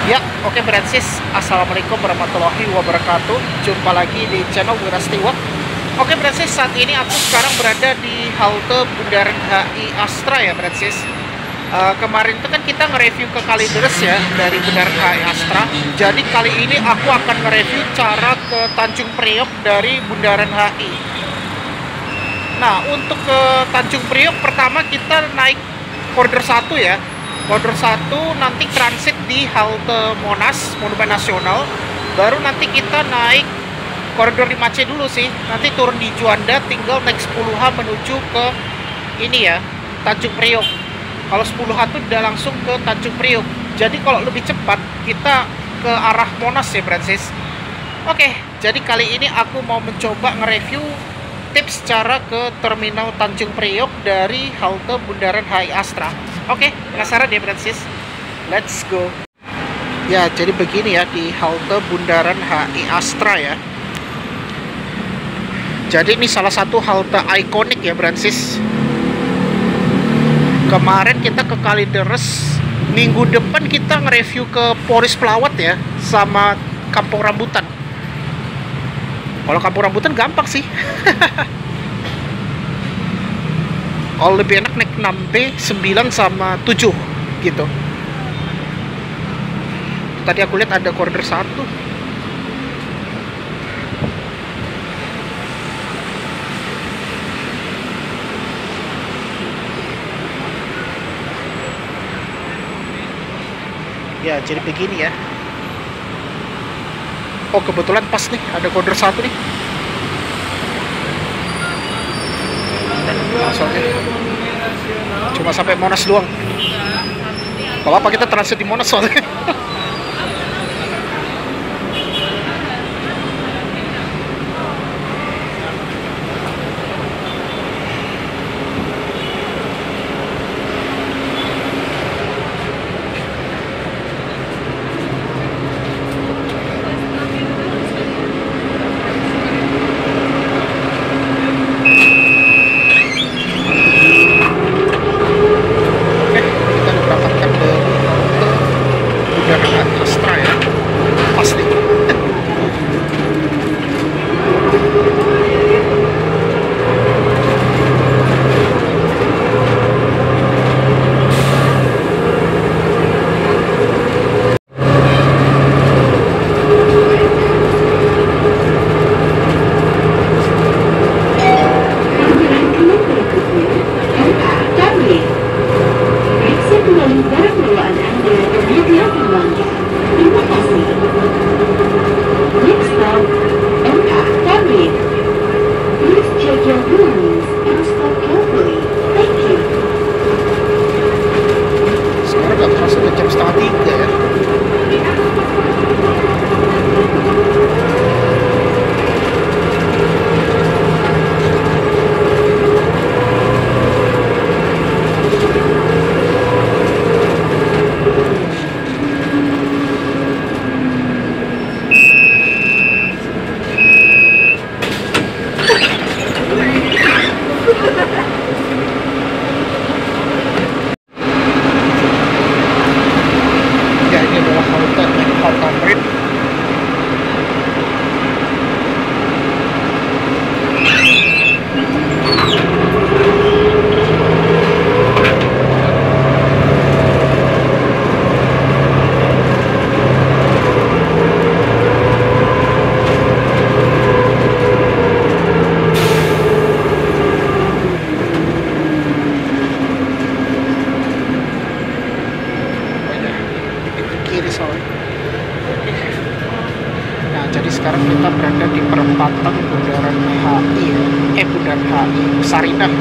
Ya, oke Francis. Assalamualaikum warahmatullahi wabarakatuh. Jumpa lagi di channel Wirastiwa. Oke Francis, saat ini aku sekarang berada di halte Bundaran HI Astra ya Francis. Kemarin itu kan kita nge-review ke Kalideres ya dari Bundaran HI Astra. Jadi kali ini aku akan nge-review cara ke Tanjung Priok dari Bundaran HI. Nah, untuk ke Tanjung Priok pertama kita naik koridor 1 ya. Koridor 1 nanti transit di halte Monas, Monumen Nasional. Baru nanti kita naik koridor 5C dulu sih. Nanti turun di Juanda, tinggal naik 10H menuju ke ini ya, Tanjung Priok. Kalau 10H itu udah langsung ke Tanjung Priok. Jadi kalau lebih cepat kita ke arah Monas ya Francis. Oke, jadi kali ini aku mau mencoba nge-review tips cara ke terminal Tanjung Priok dari halte Bundaran HI Astra. Oke, penasaran ya Francis? Let's go. Ya, jadi begini ya di halte Bundaran HI Astra ya. Jadi ini salah satu halte ikonik ya Francis. Kemarin kita ke Kalideres, minggu depan kita nge-review ke Poris Pelawat ya, sama Kampung Rambutan. Kalau Kampung Rambutan gampang sih. Kalau lebih enak naik 6B, 9 sama 7 gitu. Tadi aku lihat ada koridor 1. Ya, jadi begini ya. Oh, kebetulan pas nih ada koridor 1 nih. Soalnya cuma sampai Monas doang. Kalau apa kita transit di Monas soalnya. Nah, jadi sekarang kita berada di perempatan Bundaran HI, Bundaran HI Sarinah.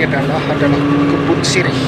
adalah kebun sirih.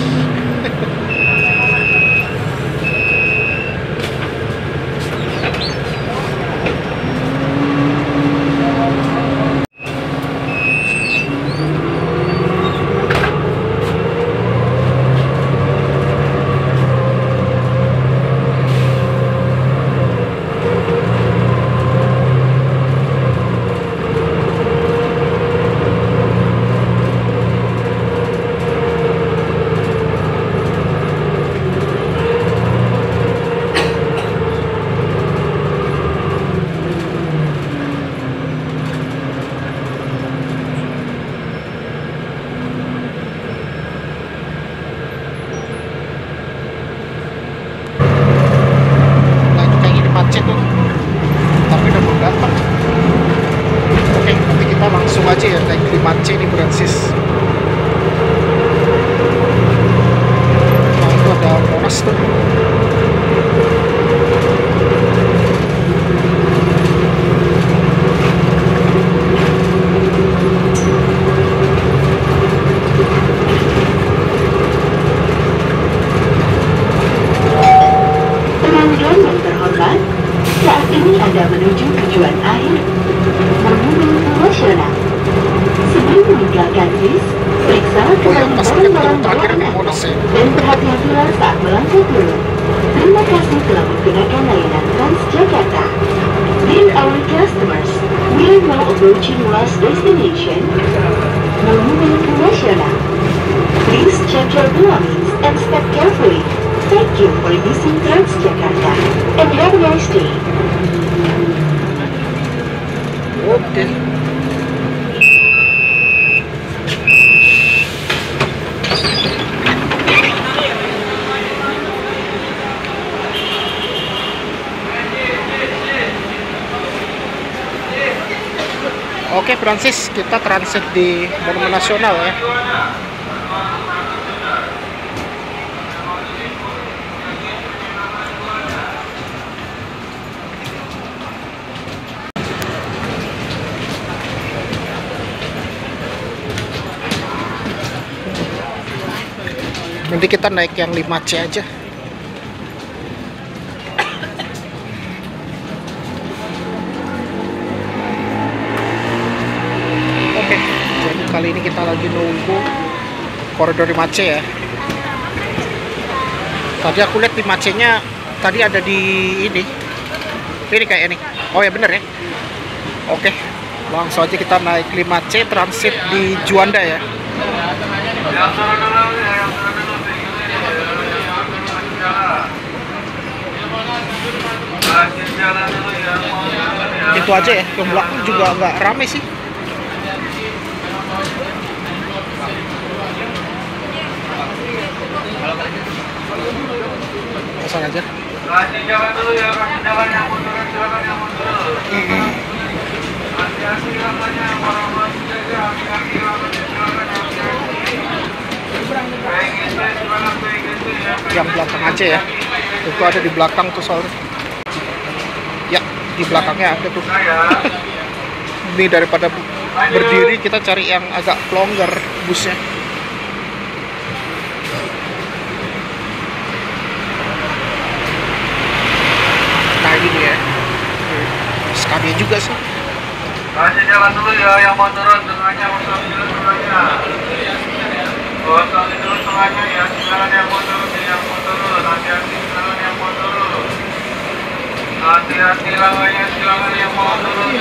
Langsung aja ya naik 5C ini Francis. Nah itu ada Monas tuh. Pelanggan yang terhormat, saat ini Anda menuju tujuan akhir Monumen Nasional. Sebelum meninggalkan bis, periksa kembali barang-barang bawaan Anda dan berhati-hatilah saat melangkah turun. Terima kasih telah menggunakan layanan Transjakarta. Dear our customers, we are now approaching last destination, Monumen Nasional. Please check your belongings and step carefully. Thank you for using Transjakarta and have a nice day. Oke. Oke Francis, kita transit di Monumen Nasional ya. Nanti kita naik yang 5C aja. Oke, jadi kali ini kita lagi nunggu koridor 5C ya. Tadi aku lihat 5C-nya tadi ada di ini kayak ini. Oh ya bener ya. Oke, langsung aja kita naik 5C transit di Juanda ya. Itu aja ya, yang belakang juga nggak rame sih. Pesan aja. Kasih jalan dulu ya, kasih jalan yang mundur, silakan yang mundur. Hati-hati lamanya, orang-orang jaga, hati-hati lamanya, silakan yang belakang aja ya. Itu ada di belakang tuh soalnya. Ya, di belakangnya ada tuh. Ini daripada berdiri kita cari yang agak longgar busnya. Nah ini ya. Sekali juga sih. Kasih jalan dulu ya, yang mau turun tengahnya, kosong dulu tengahnya. Kosong dulu tengahnya ya, silakan yang mau turun, hati-hati silakan yang mau turun. Hati-hati lamanya, silakan yang mau turun.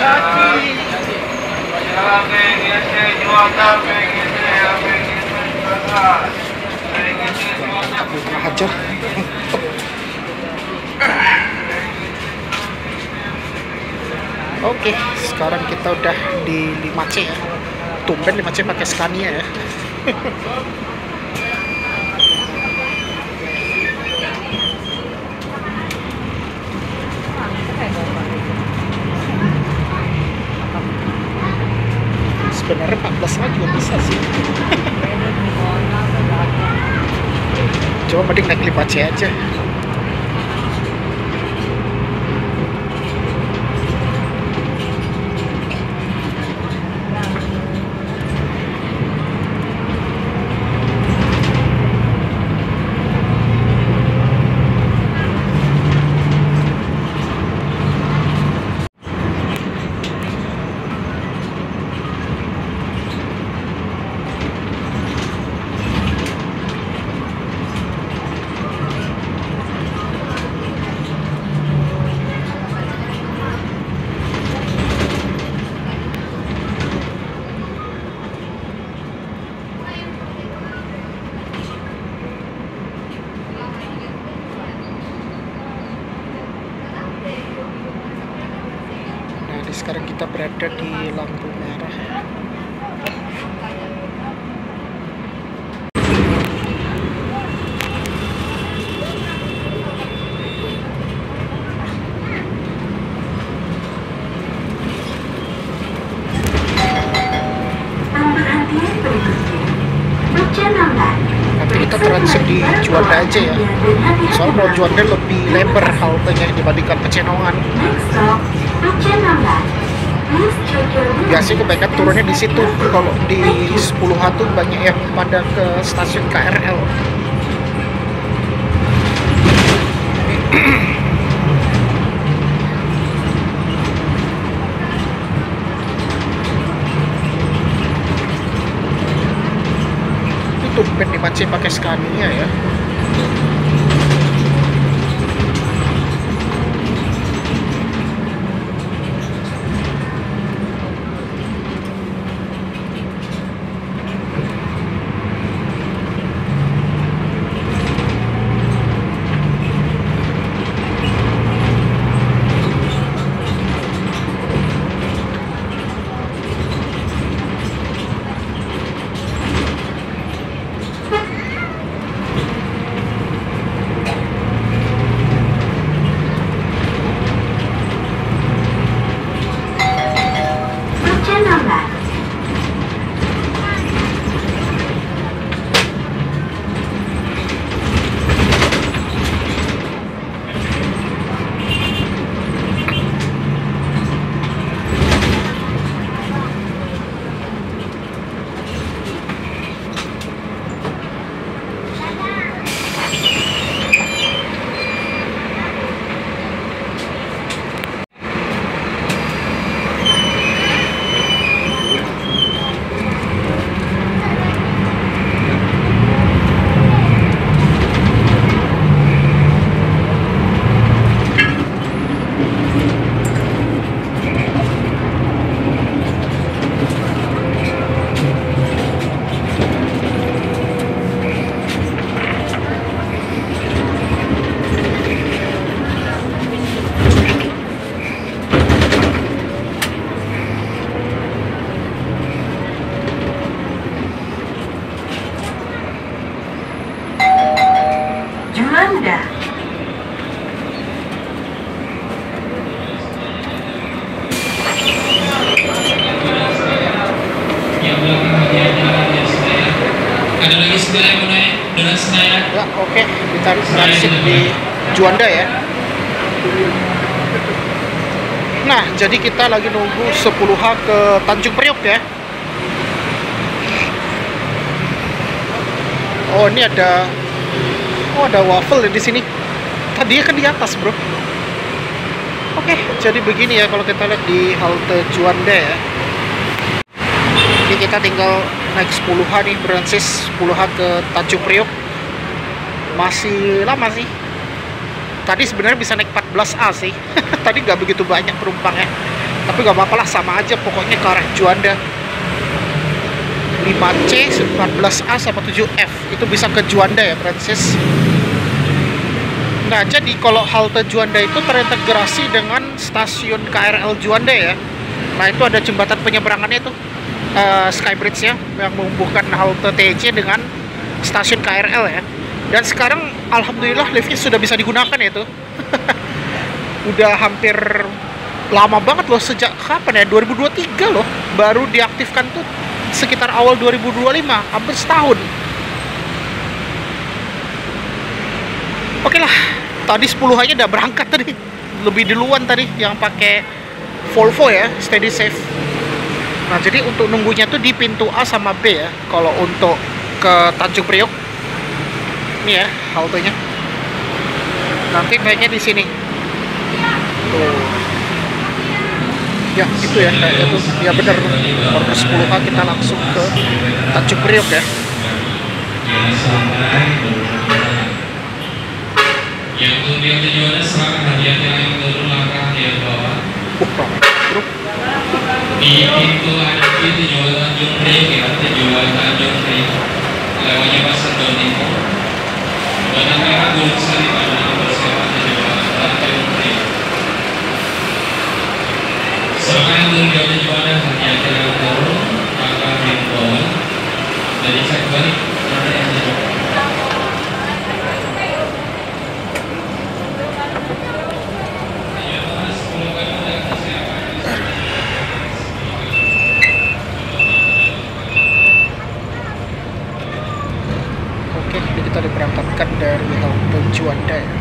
Silakan PGC Juanda, PGC, Juanda. PGC Juanda. Hajar. Oke, sekarang kita udah di 5C ya. Tumben 5C pakai Scania ya. Sebenarnya 14 juga bisa sih. Coba mending naik 5C aja. berada di lampu merah. Pemberhentian berikutnya Becanamban. Nanti kita transit di Juanda aja ya. Soalnya kalau Juanda lebih lebar haltenya dibandingkan Pecenongan. Next stop Becanamban. Please check your Biasanya kebanyakan turunnya di situ. Kalau di 10H tuh banyak yang pada ke stasiun KRL. Itu tumpen dipancing pakai Scania ya. Becanamban. Juanda. Yang belakang bagian jalan ya Senayan. Ada lagi sebelah yang mau naik dengan Senayan. Ya, oke, kita transit di Juanda ya. Nah, jadi kita lagi nunggu 10H ke Tanjung Priok ya. Oh, ini ada waffle di sini. Tadinya kan di atas, bro. Oke, jadi begini ya kalau kita lihat di halte Juanda ya. Ini kita tinggal naik 10H nih, Bransis 10H ke Tanjung Priok. Masih lama sih. Tadi sebenarnya bisa naik 14A sih. Tadi nggak begitu banyak penumpangnya. Tapi nggak apa-apa lah, sama aja pokoknya ke arah Juanda. 5C, 14A, sama 7F. Itu bisa ke Juanda ya, Bransis. Nah, jadi kalau halte Juanda itu terintegrasi dengan stasiun KRL Juanda ya. Nah, itu ada jembatan penyeberangannya itu, Skybridge-nya, yang menghubungkan halte TC dengan stasiun KRL ya. Dan sekarang alhamdulillah liftnya sudah bisa digunakan ya itu. Udah hampir lama banget loh, sejak kapan ya? 2023 loh baru diaktifkan tuh, sekitar awal 2025, hampir setahun. Oke lah, tadi 10-nya udah berangkat tadi, lebih duluan tadi yang pakai Volvo ya, Steady Safe. Nah, jadi untuk nunggunya tuh di pintu A sama B ya. Kalau untuk ke Tanjung Priok, ini ya haltenya. Nanti kayaknya di sini. Tuh. Ya, itu ya kayaknya tuh. Ya bener, baru 10H kita langsung ke Tanjung Priok ya. Yang tujuan tujuannya silakan hati-hati yang turun langkah di bawah. Bro. Di pintu ada di tujuan Tanjung Priok ya, tujuan Tanjung Priok. Lewatnya Pasar Doniko. Zona merah Gunung Sari pada persiapan tujuan Tanjung Priok. Silakan yang turun di Jadi saya balik ada yang saya coba. Ayo Mas, 10 kali jaga siapa? Oke, ini kita diberangkatkan dari halte Juanda ya.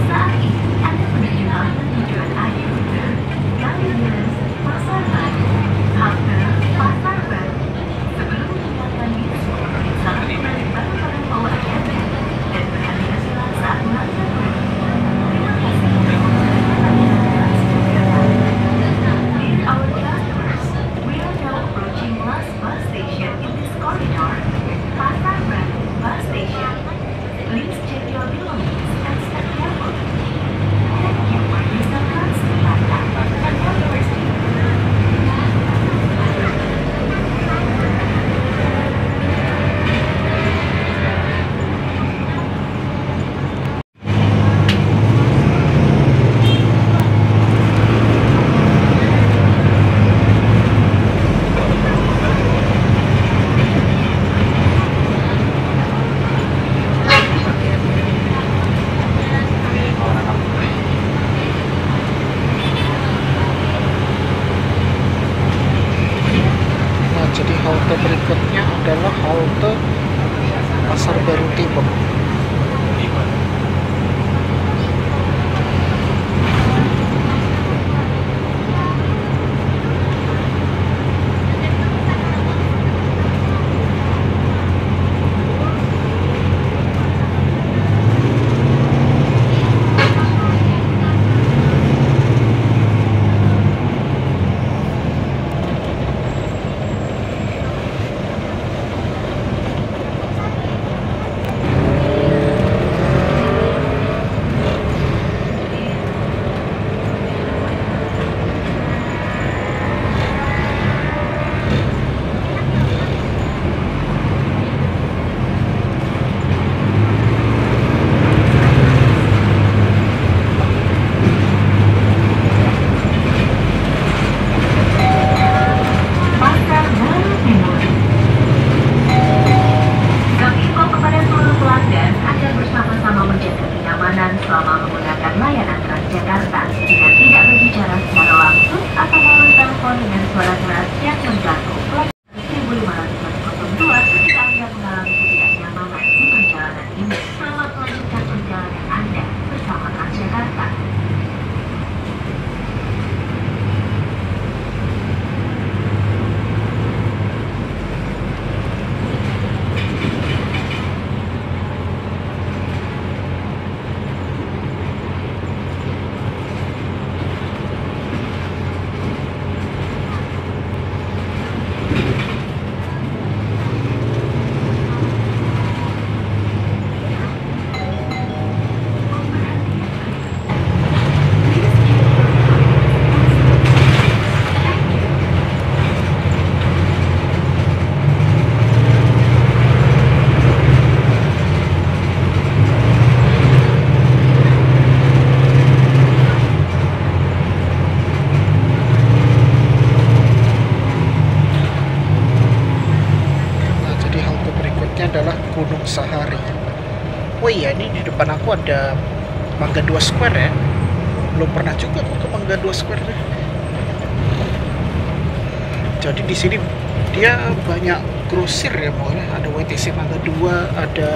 Saat ini Anda menuju halte tujuan akhir Kalideres, Pasar Baru, halte Pasar Baru. Sebelum meninggalkan bis, salam kembali barang-barang bawaan Anda dan berhati-hatilah saat melanggar rel. Terima kasih telah menggunakan Transjakarta. Dear our customers, we are now approaching last bus station in this corridor, Pasar Baru Bus Station. Please check your belongings and step carefully. Thank you for using Transjakarta and have a nice day. Nah, jadi halte berikutnya adalah halte Pasar Baru Timur. Pasar Baru Timur. Kami himbau kepada seluruh pelanggan agar bersama-sama menjaga kenyamanan selama menggunakan layanan Transjakarta dengan tidak berbicara secara langsung atau melalui telepon dengan suara keras yang mengganggu. 1542 ketika Anda mengalami ketidaknyamanan di perjalanan ini, selamat melanjutkan perjalanan Anda bersama Transjakarta. Nah, jadi halte berikutnya adalah Gunung Sahari. Oh iya, ini di depan aku ada Mangga 2 Square ya. Belum pernah juga ke Mangga 2 Square deh. Jadi di sini dia banyak grosir ya, pokoknya ada WTC Mangga 2, ada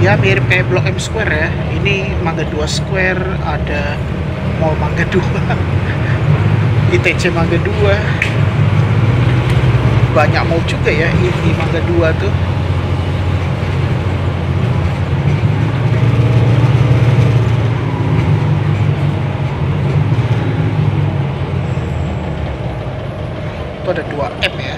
ya mirip kayak Blok M Square ya. Ini Mangga 2 Square, ada Mall Mangga 2, ITC Mangga 2. Banyak mall juga ya di Mangga 2 tuh. Itu ada 2M ya.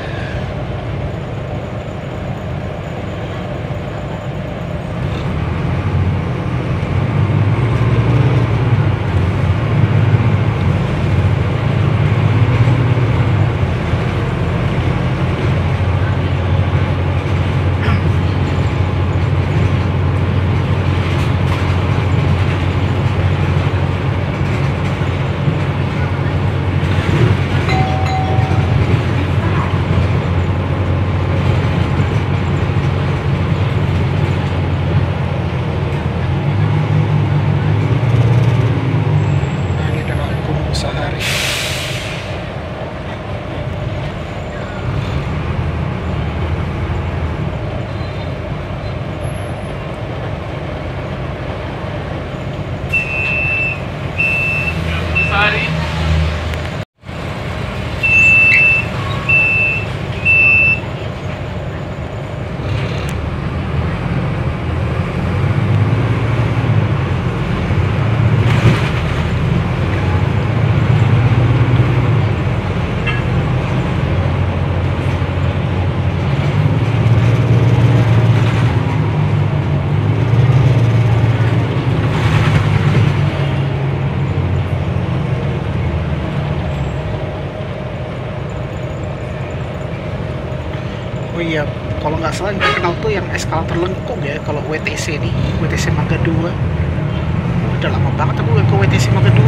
Oh iya, kalau nggak salah yang terkenal tuh yang eskalator lengkung ya kalau WTC ini, WTC Mangga 2. Udah lama banget aku ke WTC Mangga 2.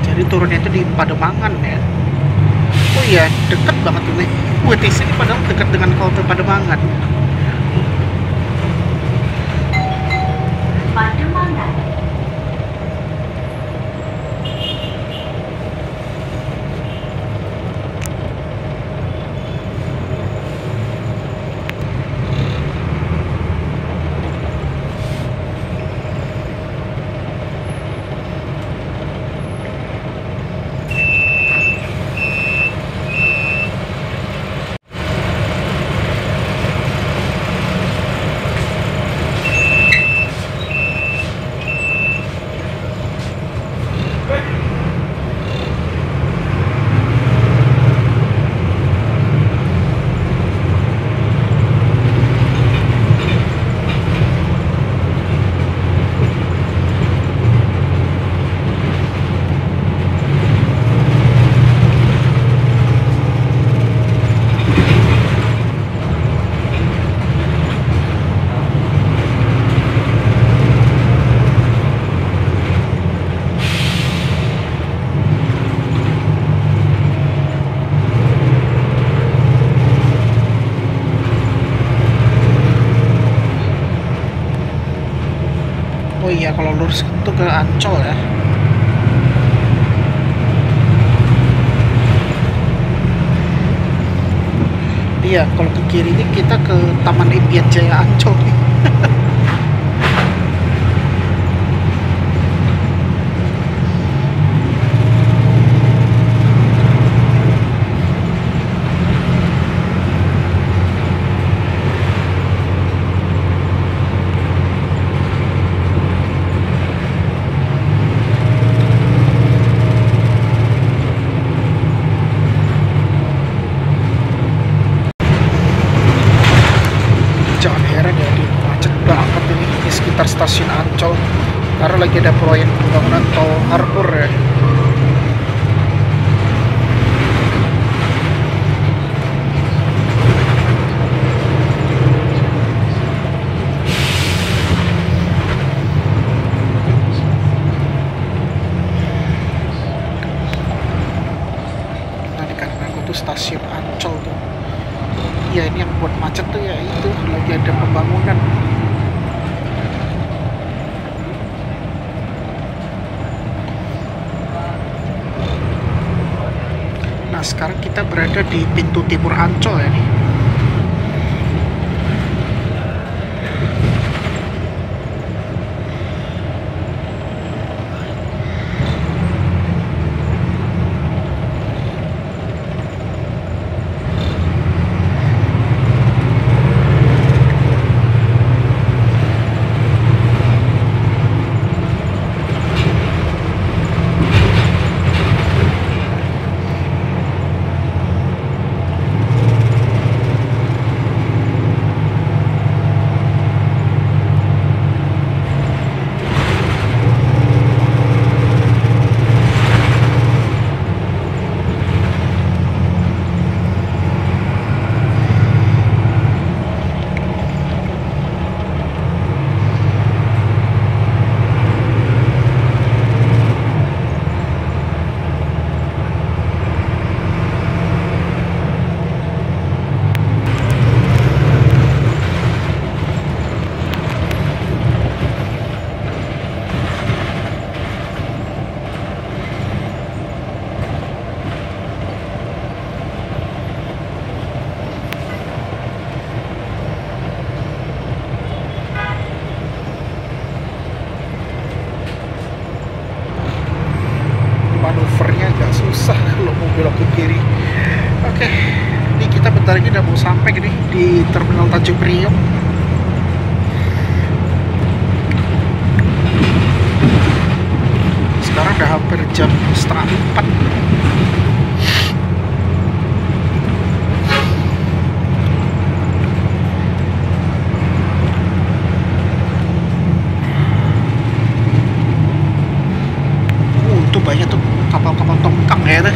Jadi turunnya itu di Pademangan ya. Oh iya, deket banget ini. WTC ini padahal dekat dengan halte Pademangan. Pademangan. Oh iya, kalau lurus itu ke Ancol ya. Iya, kalau ke kiri ini kita ke Taman Impian Jaya Ancol nih. Jangan heran ya, di macet banget ini di sekitar stasiun Ancol karena lagi ada proyek pembangunan tol Harbor ya. Nah, di kanan aku tuh stasiun Ancol tuh. Ya ini yang buat macet tuh ya itu lagi ada pembangunan. Nah sekarang kita berada di pintu timur Ancol ya nih. Manuvernya agak susah kalau mau belok ke kiri. Oke, ini kita bentar lagi udah mau sampai nih di Terminal Tanjung Priok. Sekarang udah hampir jam 3:30. Tuh banyak tuh kapal-kapal tongkang ya tuh.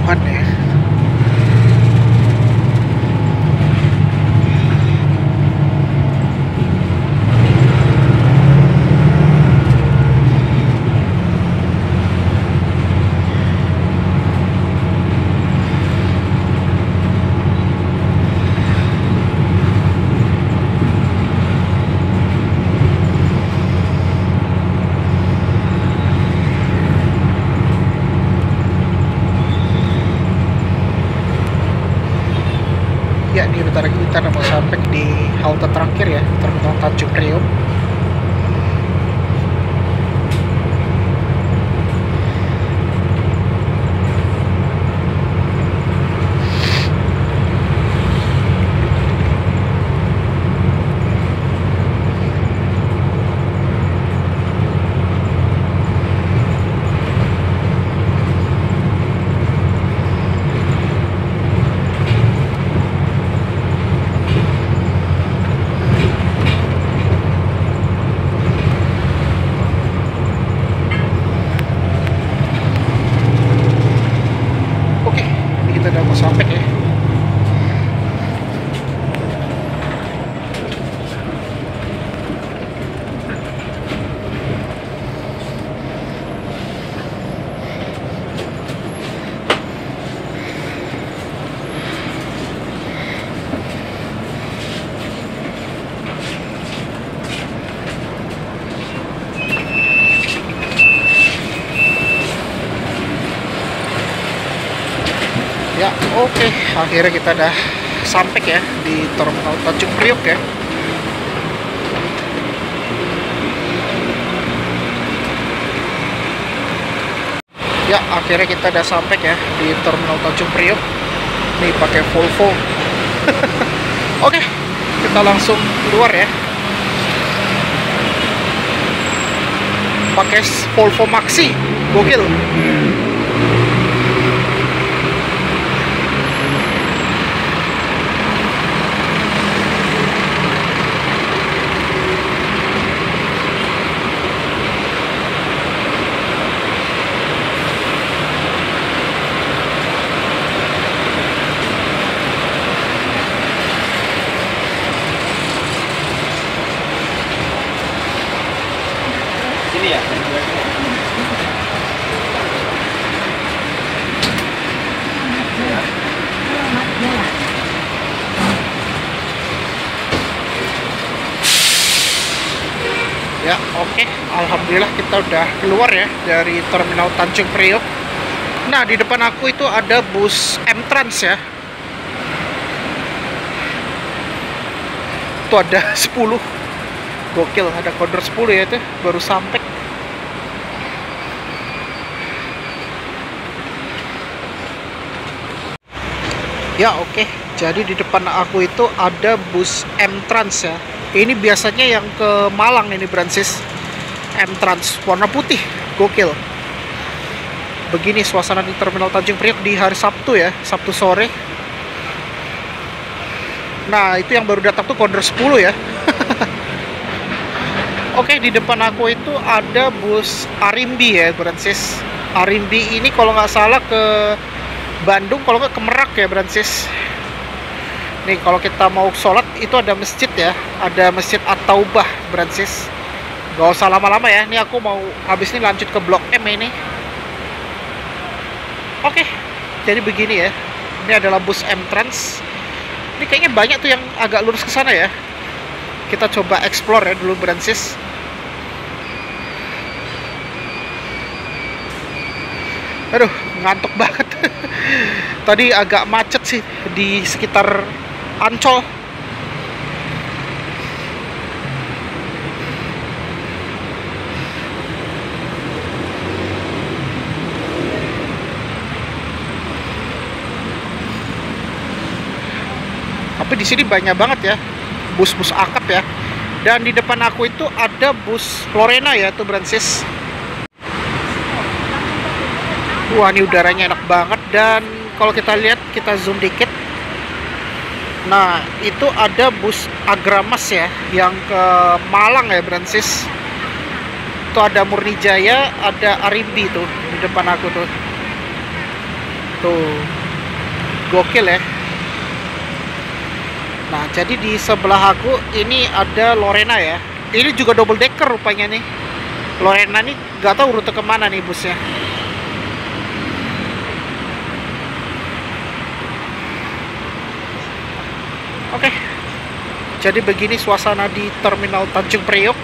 pelabuhan ya. Ya, ini bentar lagi kita mau sampai di halte terakhir ya, Terminal Tanjung Priok. Kita udah mau sampai ya. Ya, oke. Akhirnya kita udah sampai ya di Terminal Tanjung Priok ya. Ya, akhirnya kita udah sampai ya di Terminal Tanjung Priok. Nih pakai Volvo. Oke, kita langsung keluar ya. Pakai Volvo Maxi, gokil. Ini ya. Ya, oke. Alhamdulillah kita udah keluar ya dari Terminal Tanjung Priok. Nah, di depan aku itu ada bus M-Trans ya. Itu ada 10. Gokil, ada koder 10 ya itu. Baru sampai. Ya, oke. Jadi di depan aku itu ada bus M-Trans ya. Ini biasanya yang ke Malang ini, Brancis. M-Trans warna putih, gokil. Begini suasana di Terminal Tanjung Priok di hari Sabtu ya, Sabtu sore. Nah, itu yang baru datang tuh koder 10 ya. Oke, di depan aku itu ada bus Arimbi ya, Brancis. Arimbi ini kalau nggak salah ke Bandung, kalau nggak ke Merak ya, Brancis. Nih, kalau kita mau sholat itu ada masjid ya, ada Masjid At-Taubah, Brancis. Gak usah lama-lama ya, ini aku mau habis ini lanjut ke Blok M ini. Oke, jadi begini ya. Ini adalah bus M-Trans. Ini kayaknya banyak tuh yang agak lurus ke sana ya. Kita coba explore ya dulu, Brancis. Aduh, ngantuk banget. Tadi agak macet sih di sekitar Ancol. Tapi di sini banyak banget ya bus-bus akap ya. Dan di depan aku itu ada bus Lorena ya tuh, Brancis. Wah, ini udaranya enak banget. Dan kalau kita lihat, kita zoom dikit. Nah, itu ada bus Agramas ya, yang ke Malang ya, Brancis. Itu ada Murni Jaya, ada Arimbi tuh di depan aku tuh. Tuh, gokil ya. Nah, jadi di sebelah aku ini ada Lorena ya. Ini juga double decker rupanya nih. Lorena nih nggak tahu rute kemana nih busnya. Oke, jadi begini suasana di Terminal Tanjung Priok.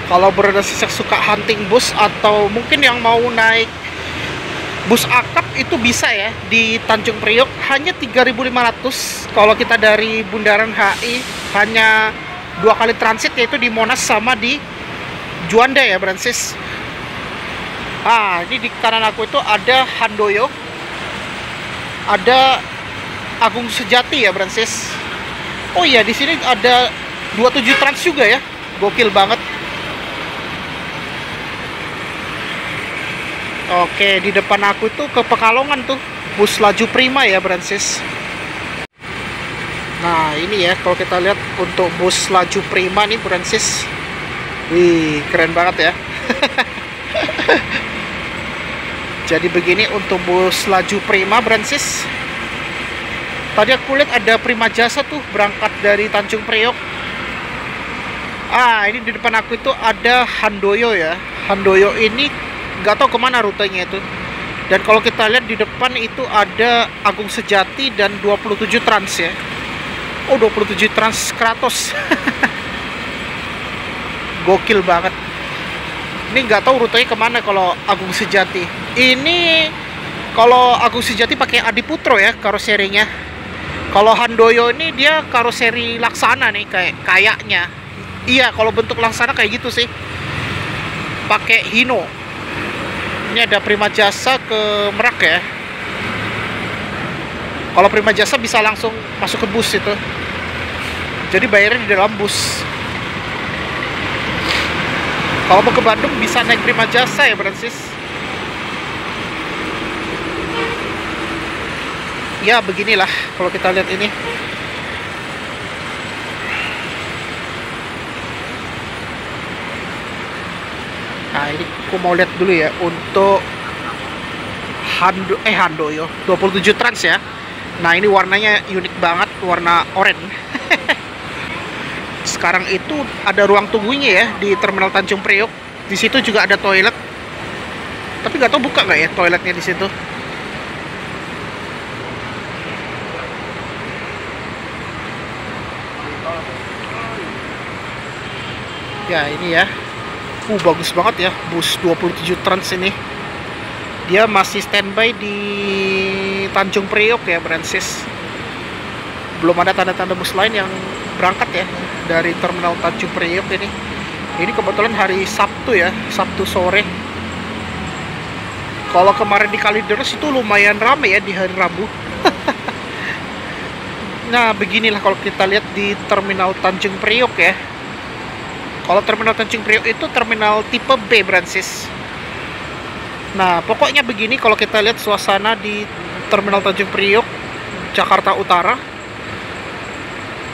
Kalau berada suka hunting bus atau mungkin yang mau naik bus akap itu bisa ya di Tanjung Priok, hanya 3.500. Kalau kita dari Bundaran HI hanya 2 kali transit, yaitu di Monas sama di Juanda ya Brancis. Ini di kanan aku itu ada Handoyo, ada Agung Sejati ya Brancis. Oh iya, di sini ada 27 Trans juga ya, gokil banget. Oke, di depan aku itu ke Pekalongan tuh, bus laju prima ya Brancis. Nah ini ya, kalau kita lihat untuk bus laju prima nih Brancis. Wih, keren banget ya. Jadi begini untuk bus laju prima Brancis. Tadi aku lihat ada Prima Jasa tuh berangkat dari Tanjung Priok. Ini di depan aku itu ada Handoyo ya. Handoyo ini nggak tahu kemana rutenya itu. Dan kalau kita lihat di depan itu ada Agung Sejati dan 27 Trans ya. Oh, 27 Trans Kratos. Gokil banget. Ini nggak tahu rutenya kemana kalau Agung Sejati. Ini kalau Agung Sejati pakai Adiputro ya karoserinya. Kalau Handoyo ini dia karoseri Laksana nih kayaknya. Iya, kalau bentuk Laksana kayak gitu sih. Pakai Hino. Ini ada Prima Jasa ke Merak ya. Kalau Prima Jasa bisa langsung masuk ke bus itu. Jadi bayarnya di dalam bus. Kalau mau ke Bandung bisa naik Prima Jasa ya Brancis. Ya beginilah kalau kita lihat ini. Nah ini aku mau lihat dulu ya untuk Handoyo 27 Trans ya. Nah ini warnanya unik banget, warna oranye. Sekarang itu ada ruang tunggunya ya di Terminal Tanjung Priok. Di situ juga ada toilet. Tapi nggak tahu buka nggak ya toiletnya di situ. Ya ini ya. Bagus banget ya bus 27 Trans ini. Dia masih standby di Tanjung Priok ya Brancis. Belum ada tanda-tanda bus lain yang berangkat ya dari Terminal Tanjung Priok ini. Ini kebetulan hari Sabtu ya, Sabtu sore. Kalau kemarin di Kalideres itu lumayan ramai ya di hari Rabu. Nah beginilah kalau kita lihat di Terminal Tanjung Priok ya. Kalau Terminal Tanjung Priok itu terminal tipe B Brancis. Nah pokoknya begini kalau kita lihat suasana di Terminal Tanjung Priok Jakarta Utara.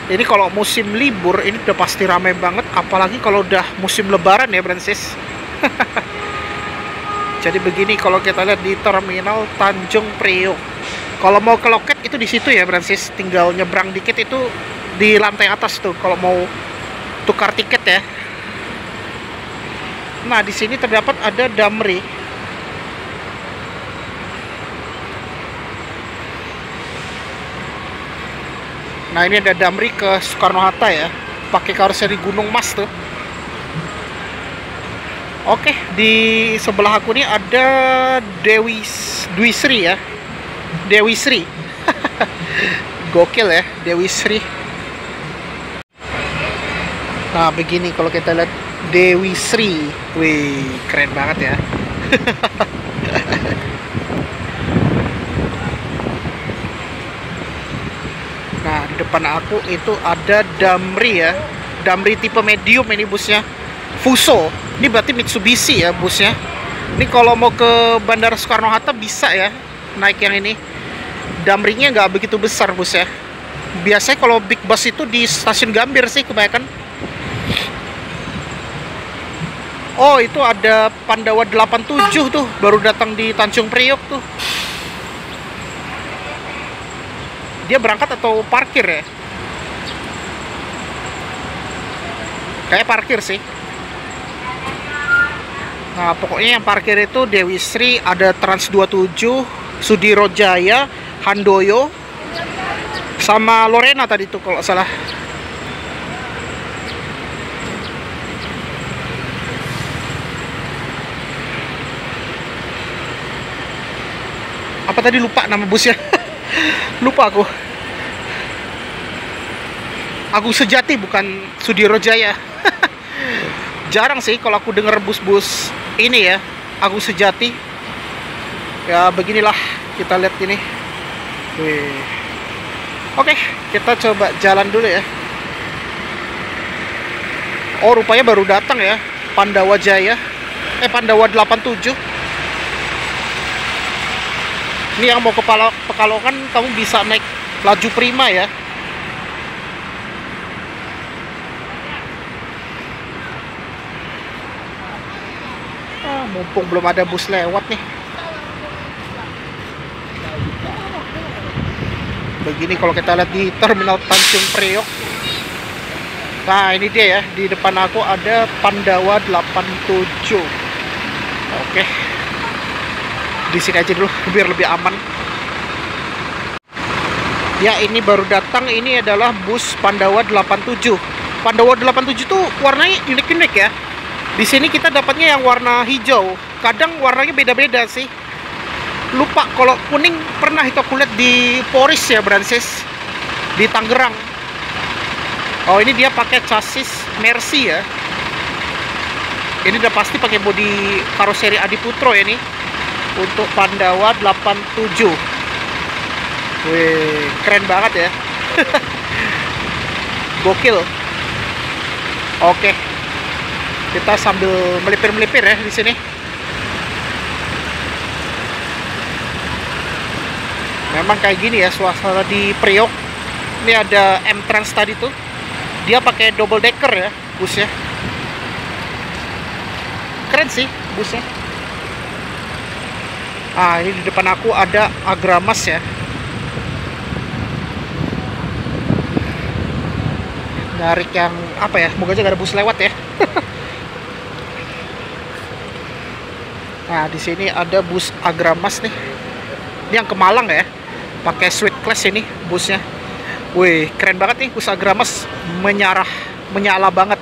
Ini kalau musim libur ini udah pasti ramai banget, apalagi kalau udah musim lebaran ya Brancis. Jadi begini kalau kita lihat di Terminal Tanjung Priok. Kalau mau ke loket itu di situ ya Brancis, tinggal nyebrang dikit itu di lantai atas tuh kalau mau tukar tiket ya. Nah di sini terdapat ada Damri. Nah ini ada Damri ke Soekarno-Hatta ya, pakai karoseri Gunung Mas tuh. Oke, di sebelah aku nih ada Dwi Sri ya, Dewi Sri. Gokil ya Dewi Sri. Nah begini kalau kita lihat Dewi Sri, wih keren banget ya. Nah di depan aku itu ada Damri ya, Damri tipe medium ini busnya, Fuso. Ini berarti Mitsubishi ya busnya. Ini kalau mau ke Bandara Soekarno-Hatta bisa ya naik yang ini. Damrinya nggak begitu besar busnya. Biasanya kalau big bus itu di stasiun Gambir sih kebanyakan. Oh, itu ada Pandawa 87 tuh, baru datang di Tanjung Priok tuh. Dia berangkat atau parkir ya? Kayak parkir sih. Nah, pokoknya yang parkir itu Dewi Sri, ada Trans 27, Sudirojaya, Handoyo, sama Lorena tadi tuh kalau salah. Apa tadi, lupa nama busnya. Lupa aku. Agung Sejati bukan Sudirojaya. Jarang sih kalau aku denger bus-bus ini ya, Agung Sejati. Ya beginilah, kita lihat ini. Wih. Oke, kita coba jalan dulu ya. Oh, rupanya baru datang ya, Pandawa Jaya. Pandawa 87. Ini yang mau ke Pekalongan, kamu bisa naik laju prima ya. Mumpung belum ada bus lewat nih. Begini kalau kita lihat di Terminal Tanjung Priok. Nah, ini dia ya, di depan aku ada Pandawa 87. Oke. Di sini aja dulu biar lebih aman. Ya, ini baru datang, ini adalah bus Pandawa 87. Pandawa 87 tuh warnanya unik-unik ya. Di sini kita dapatnya yang warna hijau. Kadang warnanya beda-beda sih. Lupa, kalau kuning pernah itu aku lihat di Poris ya, Brancis, di Tangerang. Oh, ini dia pakai chassis Mercy ya. Ini udah pasti pakai bodi karoseri Adiputro ya nih. Untuk Pandawa 87. Wih, keren banget ya. Gokil. Oke. Kita sambil melipir-melipir ya di sini. Memang kayak gini ya suasana di Priok. Ini ada M-Trans tadi tuh. Dia pakai double decker ya busnya. Keren sih busnya. Ah, ini di depan aku ada Agramas ya. Narik yang apa ya? Moga aja gak ada bus lewat ya. Nah, di sini ada bus Agramas nih. Ini yang ke Malang ya. Pakai suite class ini busnya. Wih, keren banget nih bus Agramas, menyala banget.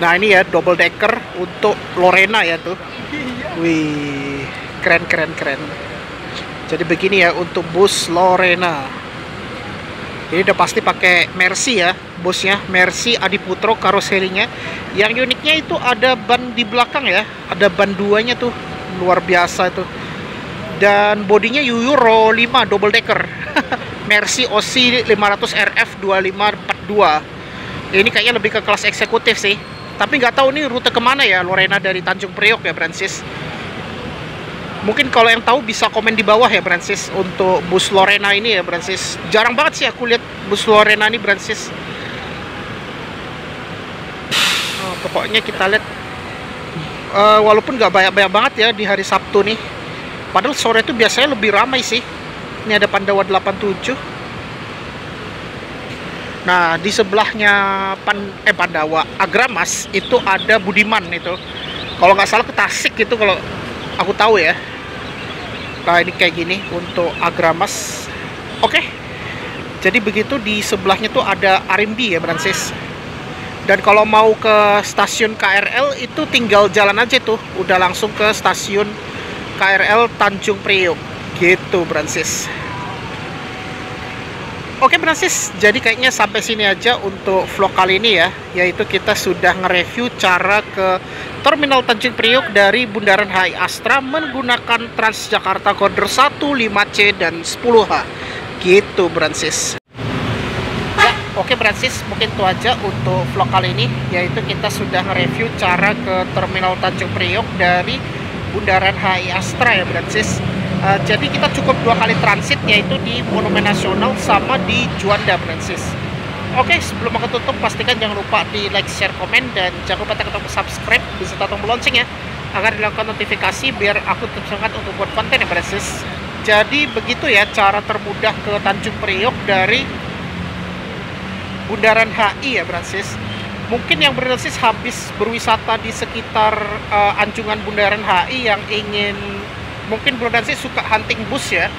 Nah, ini ya double decker untuk Lorena ya tuh. Wih, keren. Jadi begini ya untuk bus Lorena. Ini udah pasti pakai Mercy ya, busnya Mercy Adiputro karoserinya. Yang uniknya itu ada ban di belakang ya, ada ban duanya tuh, luar biasa itu. Dan bodinya Euro 5 double decker. Mercy OC 500 RF 2542. Ini kayaknya lebih ke kelas eksekutif sih. Tapi nggak tahu nih rute kemana ya Lorena dari Tanjung Priok ya, Brancis. Mungkin kalau yang tahu bisa komen di bawah ya, Brancis, untuk bus Lorena ini ya, Brancis. Jarang banget sih aku lihat bus Lorena ini, Brancis. Oh, pokoknya kita lihat, walaupun nggak banyak-banyak banget ya di hari Sabtu nih. Padahal sore itu biasanya lebih ramai sih. Ini ada Pandawa 87. Nah, di sebelahnya Pandawa Agramas itu ada Budiman itu. Kalau nggak salah ke Tasik gitu kalau aku tahu ya. Nah, ini kayak gini untuk Agramas. Oke. Jadi begitu, di sebelahnya tuh ada Arimbi ya, Brancis. Dan kalau mau ke stasiun KRL itu tinggal jalan aja tuh, udah langsung ke stasiun KRL Tanjung Priok. Gitu, Brancis. Oke, Brancis, jadi kayaknya sampai sini aja untuk vlog kali ini ya. Yaitu kita sudah nge-review cara ke Terminal Tanjung Priok dari Bundaran HI Astra menggunakan Transjakarta koder 1, 5C, dan 10H. Gitu, Brancis. Ya, oke, Brancis, mungkin itu aja untuk vlog kali ini. Yaitu kita sudah nge-review cara ke Terminal Tanjung Priok dari Bundaran HI Astra ya, Brancis. Jadi kita cukup 2 kali transit, yaitu di Monumen Nasional sama di Juanda, Brancis. Oke, sebelum aku tutup, pastikan jangan lupa di like, share, komen, dan jangan lupa tekan tombol subscribe beserta tombol lonceng ya, agar dilakukan notifikasi biar aku tetap semangat untuk buat konten ya Brancis. Jadi begitu ya cara termudah ke Tanjung Priok dari Bundaran HI ya Brancis. Mungkin yang Brancis habis berwisata di sekitar anjungan Bundaran HI yang ingin, mungkin Brancis suka hunting bus ya,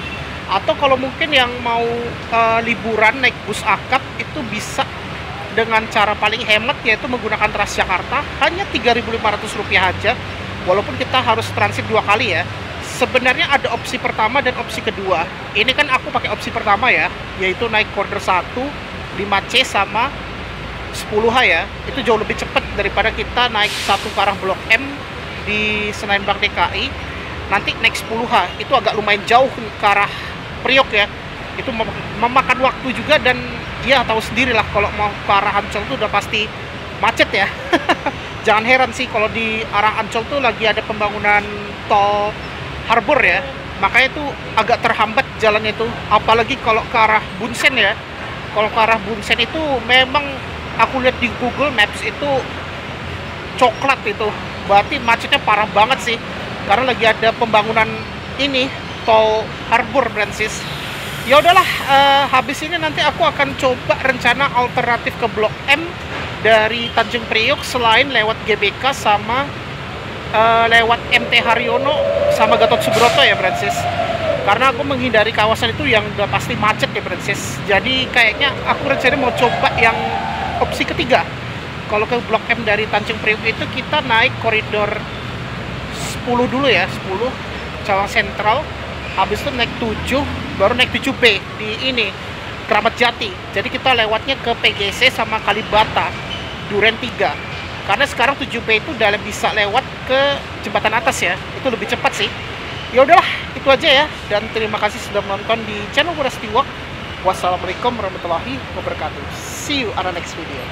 atau kalau mungkin yang mau liburan naik bus akap, itu bisa dengan cara paling hemat yaitu menggunakan Transjakarta, hanya Rp3.500 aja, walaupun kita harus transit 2 kali ya. Sebenarnya ada opsi pertama dan opsi kedua. Ini kan aku pakai opsi pertama ya, yaitu naik koridor 1 5C sama 10H ya. Itu jauh lebih cepat daripada kita naik satu ke arah Blok M di Senayan Bank DKI, nanti naik 10H. Itu agak lumayan jauh ke arah Priok ya. Itu memakan waktu juga, dan ya tahu sendiri lah kalau mau ke arah Ancol itu udah pasti macet ya. Jangan heran sih kalau di arah Ancol tuh lagi ada pembangunan tol Harbor ya, makanya itu agak terhambat jalannya itu. Apalagi kalau ke arah Bunsen ya. Kalau ke arah Bunsen itu memang aku lihat di Google Maps itu coklat itu, berarti macetnya parah banget sih, karena lagi ada pembangunan ini tol Harbor Brancis. Ya udahlah, habis ini nanti aku akan coba rencana alternatif ke Blok M dari Tanjung Priok selain lewat GBK sama lewat MT Haryono sama Gatot Subroto ya Brancis. Karena aku menghindari kawasan itu yang udah pasti macet ya Brancis. Jadi kayaknya aku rencana mau coba yang opsi ketiga. Kalau ke Blok M dari Tanjung Priok itu kita naik koridor 10 dulu ya, 10 Cawang Sentral. Habis itu naik 7, baru naik 7B di ini Keramat Jati. Jadi kita lewatnya ke PGC sama Kalibata, Duren 3. Karena sekarang 7B itu udah bisa lewat ke jembatan atas ya. Itu lebih cepat sih. Ya udahlah, itu aja ya. Dan terima kasih sudah menonton di channel Wirasti Walk. Wassalamualaikum warahmatullahi wabarakatuh. See you on the next video.